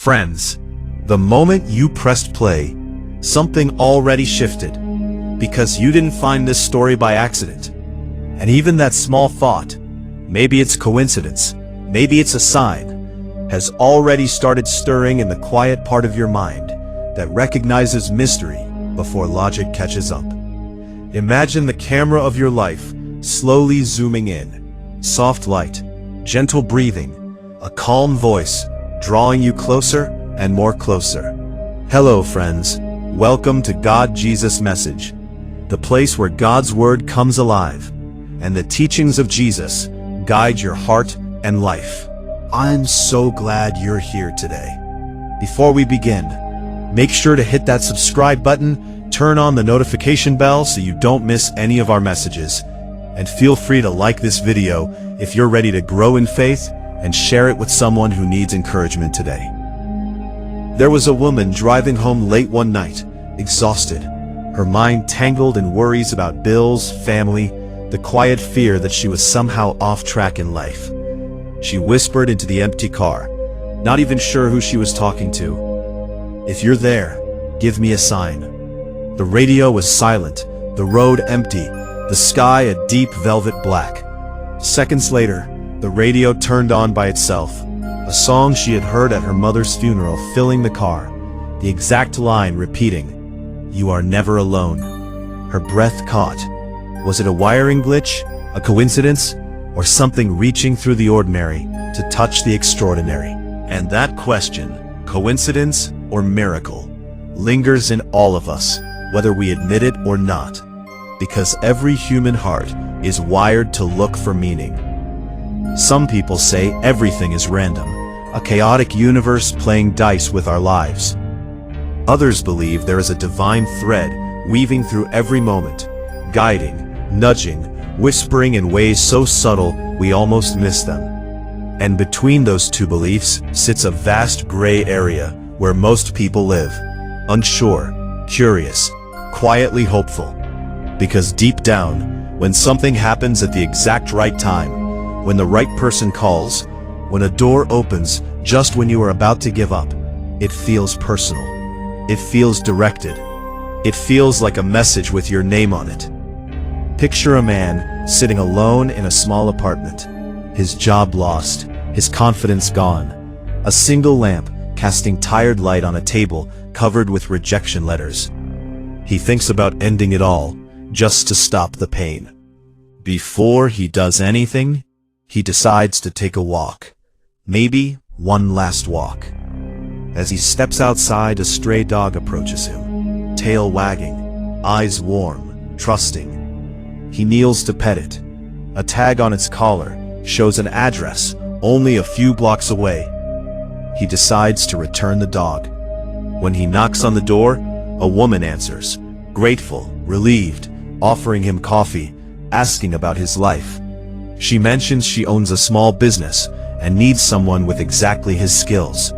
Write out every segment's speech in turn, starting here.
Friends, the moment you pressed play, something already shifted, because you didn't find this story by accident. And even that small thought, maybe it's coincidence, maybe it's a sign, has already started stirring in the quiet part of your mind that recognizes mystery before logic catches up. Imagine the camera of your life slowly zooming in, soft light, gentle breathing, a calm voice drawing you closer and more closer. Hello friends, welcome to God Jesus Message, the place where God's Word comes alive, and the teachings of Jesus guide your heart and life. I'm so glad you're here today. Before we begin, make sure to hit that subscribe button, turn on the notification bell so you don't miss any of our messages, and feel free to like this video if you're ready to grow in faith and share it with someone who needs encouragement today. There was a woman driving home late one night, exhausted, her mind tangled in worries about bills, family, the quiet fear that she was somehow off track in life. She whispered into the empty car, not even sure who she was talking to. "If you're there, give me a sign." The radio was silent, the road empty, the sky a deep velvet black. Seconds later, the radio turned on by itself, a song she had heard at her mother's funeral filling the car, the exact line repeating, "You are never alone." Her breath caught. Was it a wiring glitch, a coincidence, or something reaching through the ordinary to touch the extraordinary? And that question, coincidence or miracle, lingers in all of us, whether we admit it or not, because every human heart is wired to look for meaning. Some people say everything is random, a chaotic universe playing dice with our lives. Others believe there is a divine thread weaving through every moment, guiding, nudging, whispering in ways so subtle we almost miss them. And between those two beliefs sits a vast gray area where most people live, unsure, curious, quietly hopeful. Because deep down, when something happens at the exact right time, when the right person calls, when a door opens just when you are about to give up, it feels personal. It feels directed. It feels like a message with your name on it. Picture a man sitting alone in a small apartment, his job lost, his confidence gone, a single lamp casting tired light on a table covered with rejection letters. He thinks about ending it all, just to stop the pain. Before he does anything, he decides to take a walk. Maybe one last walk. As he steps outside, a stray dog approaches him, tail wagging, eyes warm, trusting. He kneels to pet it. A tag on its collar shows an address only a few blocks away. He decides to return the dog. When he knocks on the door, a woman answers, grateful, relieved, offering him coffee, asking about his life. She mentions she owns a small business and needs someone with exactly his skills.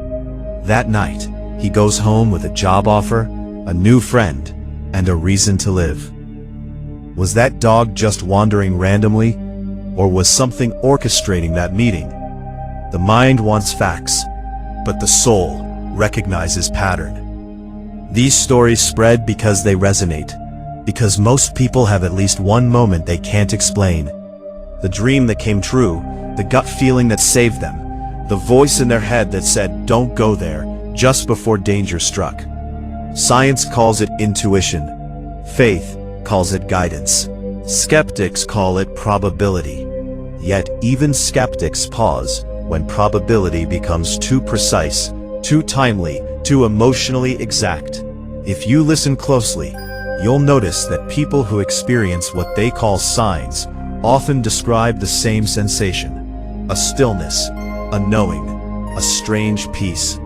That night, he goes home with a job offer, a new friend, and a reason to live. Was that dog just wandering randomly, or was something orchestrating that meeting? The mind wants facts, but the soul recognizes pattern. These stories spread because they resonate, because most people have at least one moment they can't explain. The dream that came true, the gut feeling that saved them, the voice in their head that said, "Don't go there," just before danger struck. Science calls it intuition. Faith calls it guidance. Skeptics call it probability. Yet even skeptics pause when probability becomes too precise, too timely, too emotionally exact. If you listen closely, you'll notice that people who experience what they call signs often describe the same sensation: a stillness, a knowing, a strange peace.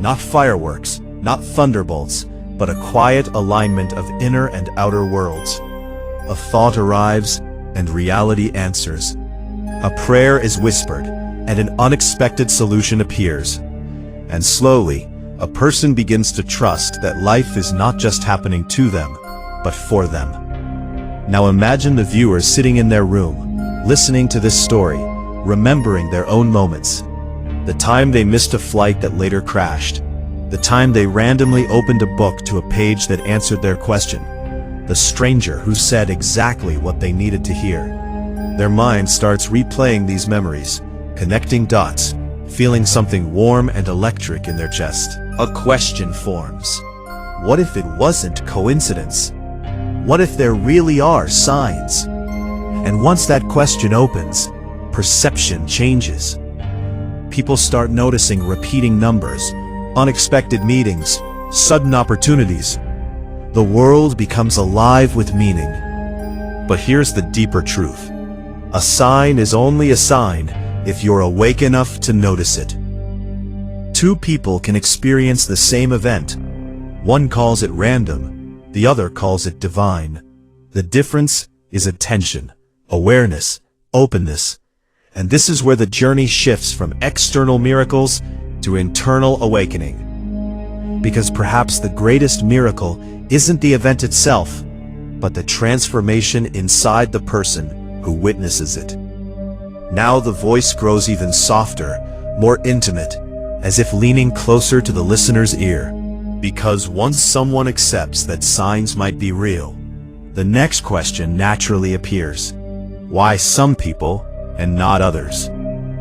Not fireworks, not thunderbolts, but a quiet alignment of inner and outer worlds. A thought arrives, and reality answers. A prayer is whispered, and an unexpected solution appears. And slowly, a person begins to trust that life is not just happening to them, but for them. Now imagine the viewer sitting in their room, listening to this story, remembering their own moments. The time they missed a flight that later crashed. The time they randomly opened a book to a page that answered their question. The stranger who said exactly what they needed to hear. Their mind starts replaying these memories, connecting dots, feeling something warm and electric in their chest. A question forms. What if it wasn't coincidence? What if there really are signs? And once that question opens, perception changes. People start noticing repeating numbers, unexpected meetings, sudden opportunities. The world becomes alive with meaning. But here's the deeper truth. A sign is only a sign if you're awake enough to notice it. Two people can experience the same event. One calls it random, the other calls it divine. The difference is attention, awareness, openness. And this is where the journey shifts from external miracles to internal awakening. Because perhaps the greatest miracle isn't the event itself, but the transformation inside the person who witnesses it. Now the voice grows even softer, more intimate, as if leaning closer to the listener's ear. Because once someone accepts that signs might be real, the next question naturally appears. Why some people and not others?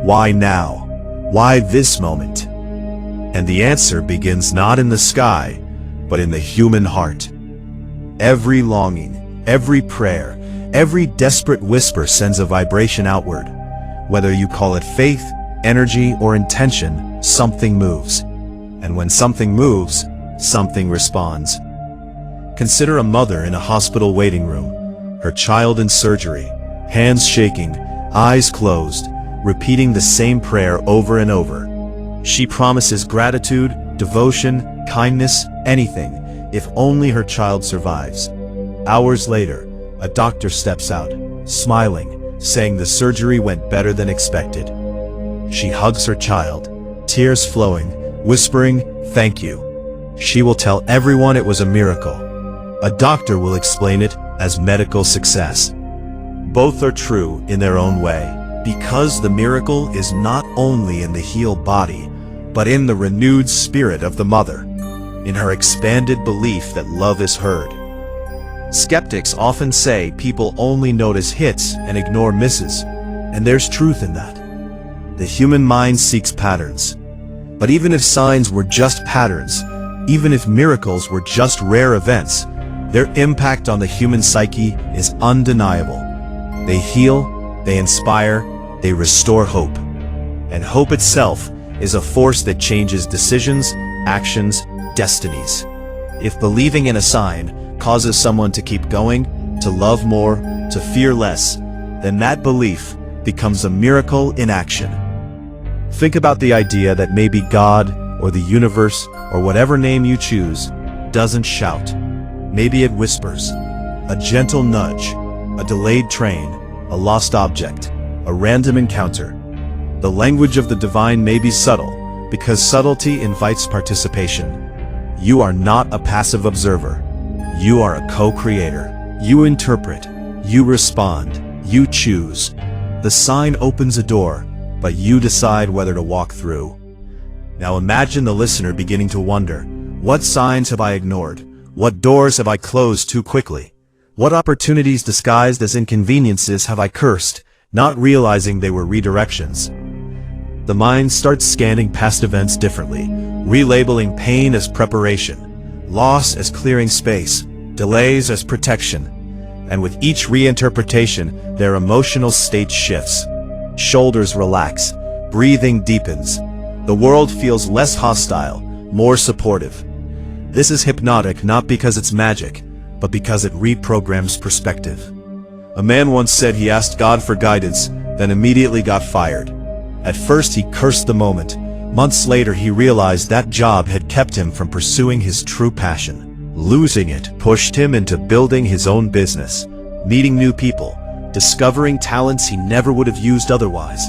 Why now? Why this moment? And the answer begins not in the sky, but in the human heart. Every longing, every prayer, every desperate whisper sends a vibration outward. Whether you call it faith, energy, or intention, something moves. And when something moves, something responds. Consider a mother in a hospital waiting room, her child in surgery, hands shaking, eyes closed, repeating the same prayer over and over. She promises gratitude, devotion, kindness, anything, if only her child survives. Hours later, a doctor steps out, smiling, saying the surgery went better than expected. She hugs her child, tears flowing, whispering, "Thank you." She will tell everyone it was a miracle. A doctor will explain it as medical success. Both are true in their own way, because the miracle is not only in the healed body, but in the renewed spirit of the mother, in her expanded belief that love is heard. Skeptics often say people only notice hits and ignore misses, and there's truth in that. The human mind seeks patterns. But even if signs were just patterns, even if miracles were just rare events, their impact on the human psyche is undeniable. They heal, they inspire, they restore hope. And hope itself is a force that changes decisions, actions, destinies. If believing in a sign causes someone to keep going, to love more, to fear less, then that belief becomes a miracle in action. Think about the idea that maybe God, or the universe, or whatever name you choose, doesn't shout. Maybe it whispers. A gentle nudge, a delayed train, a lost object, a random encounter. The language of the divine may be subtle, because subtlety invites participation. You are not a passive observer. You are a co-creator. You interpret, you respond, you choose. The sign opens a door, but you decide whether to walk through. Now imagine the listener beginning to wonder, what signs have I ignored? What doors have I closed too quickly? What opportunities disguised as inconveniences have I cursed, not realizing they were redirections? The mind starts scanning past events differently, relabeling pain as preparation, loss as clearing space, delays as protection. And with each reinterpretation, their emotional state shifts. Shoulders relax, breathing deepens. The world feels less hostile, more supportive. This is hypnotic not because it's magic, but because it reprograms perspective. A man once said he asked God for guidance, then immediately got fired. At first he cursed the moment. Months later he realized that job had kept him from pursuing his true passion. Losing it pushed him into building his own business, meeting new people, discovering talents he never would have used otherwise.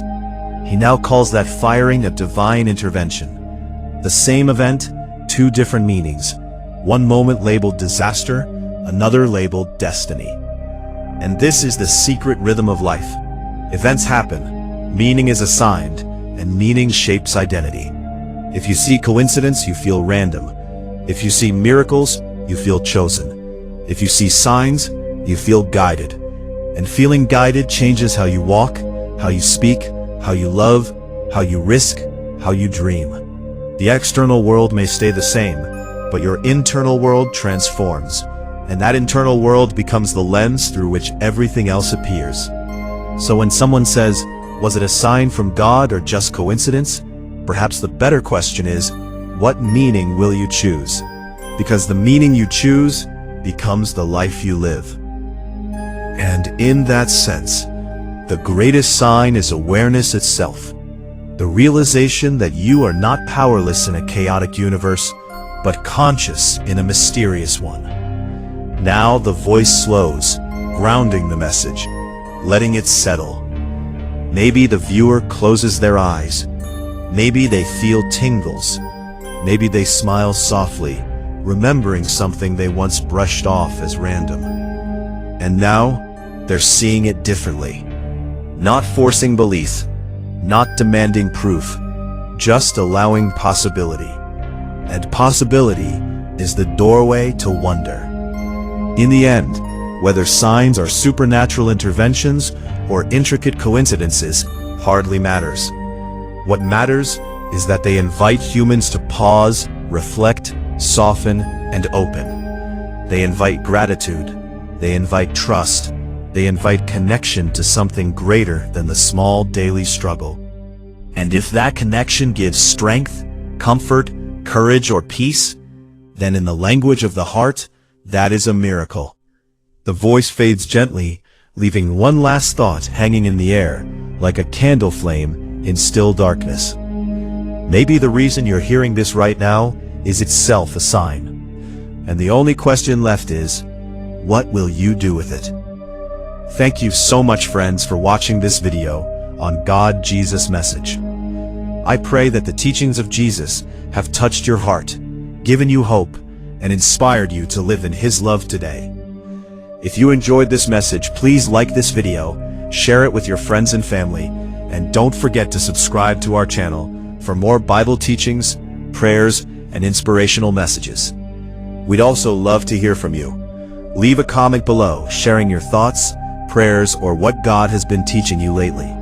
He now calls that firing a divine intervention. The same event, two different meanings. One moment labeled disaster, another labeled destiny. And this is the secret rhythm of life. Events happen, meaning is assigned, and meaning shapes identity. If you see coincidence, you feel random. If you see miracles, you feel chosen. If you see signs, you feel guided. And feeling guided changes how you walk, how you speak, how you love, how you risk, how you dream. The external world may stay the same, but your internal world transforms, and that internal world becomes the lens through which everything else appears. So when someone says, "Was it a sign from God or just coincidence?" perhaps the better question is, what meaning will you choose? Because the meaning you choose becomes the life you live. And in that sense, the greatest sign is awareness itself. The realization that you are not powerless in a chaotic universe, but conscious in a mysterious one. Now the voice slows, grounding the message, letting it settle. Maybe the viewer closes their eyes. Maybe they feel tingles. Maybe they smile softly, remembering something they once brushed off as random. And now, they're seeing it differently. Not forcing belief, not demanding proof, just allowing possibility. And possibility is the doorway to wonder. In the end, whether signs are supernatural interventions or intricate coincidences hardly matters. What matters is that they invite humans to pause, reflect, soften, and open. They invite gratitude. They invite trust. They invite connection to something greater than the small daily struggle. And if that connection gives strength, comfort, courage, or peace, then in the language of the heart, that is a miracle. The voice fades gently, leaving one last thought hanging in the air, like a candle flame in still darkness. Maybe the reason you're hearing this right now is itself a sign. And the only question left is, what will you do with it? Thank you so much, friends, for watching this video on God Jesus Message. I pray that the teachings of Jesus have touched your heart, given you hope, and inspired you to live in His love today. If you enjoyed this message, please like this video, share it with your friends and family, and don't forget to subscribe to our channel for more Bible teachings, prayers, and inspirational messages. We'd also love to hear from you. Leave a comment below sharing your thoughts, prayers, or what God has been teaching you lately.